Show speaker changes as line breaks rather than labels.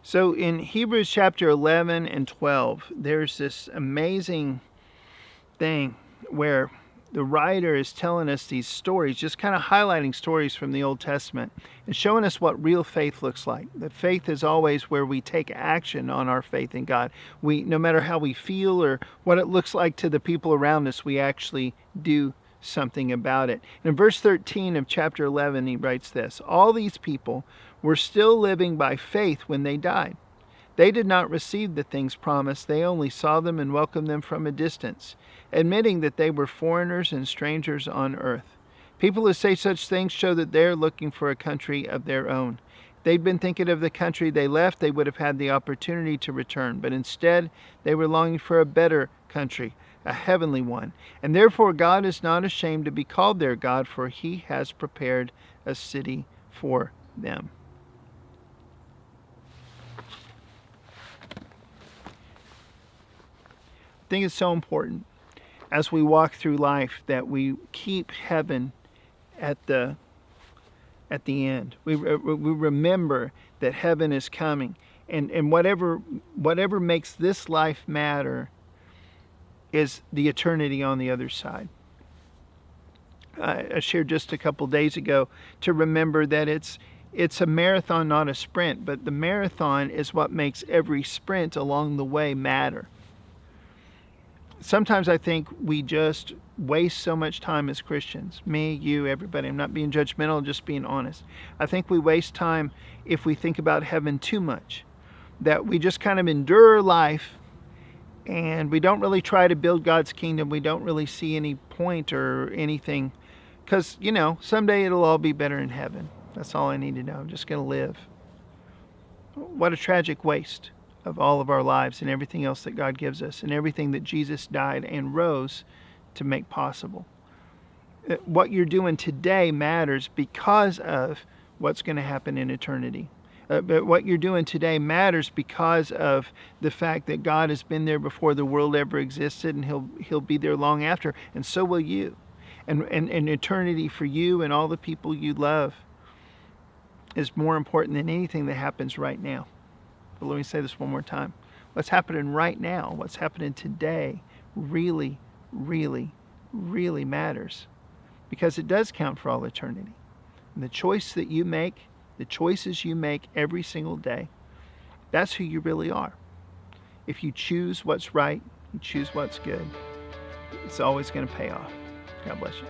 So in Hebrews chapter 11 and 12, there's this amazing thing where the writer is telling us these stories, just kind of highlighting stories from the Old Testament and showing us what real faith looks like. That faith is always where we take action on our faith in God. No matter how we feel or what it looks like to the people around us, we actually do something about it. And in verse 13 of chapter 11, he writes this: all these people were still living by faith when they died. They did not receive the things promised. They only saw them and welcomed them from a distance, admitting that they were foreigners and strangers on earth. People who say such things show that they're looking for a country of their own. If they'd been thinking of the country they left, they would have had the opportunity to return. But instead, they were longing for a better country, a heavenly one. And therefore God is not ashamed to be called their God, for he has prepared a city for them. I think it's so important as we walk through life that we keep heaven at the end. We remember that heaven is coming, and whatever makes this life matter is the eternity on the other side. I shared just a couple days ago to remember that it's a marathon, not a sprint, but the marathon is what makes every sprint along the way matter. Sometimes I think we just waste so much time as Christians. Me, you, everybody. I'm not being judgmental, just being honest. I think we waste time if we think about heaven too much. That we just kind of endure life and we don't really try to build God's kingdom. We don't really see any point or anything. Because, someday it'll all be better in heaven. That's all I need to know. I'm just going to live. What a tragic waste of all of our lives and everything else that God gives us and everything that Jesus died and rose to make possible. What you're doing today matters because of what's going to happen in eternity. But what you're doing today matters because of the fact that God has been there before the world ever existed, and he'll be there long after, and so will you. And eternity for you and all the people you love is more important than anything that happens right now. But let me say this one more time. What's happening right now, what's happening today, really, really, really matters. Because it does count for all eternity. And the choices you make every single day, that's who you really are. If you choose what's right, you choose what's good, it's always going to pay off. God bless you.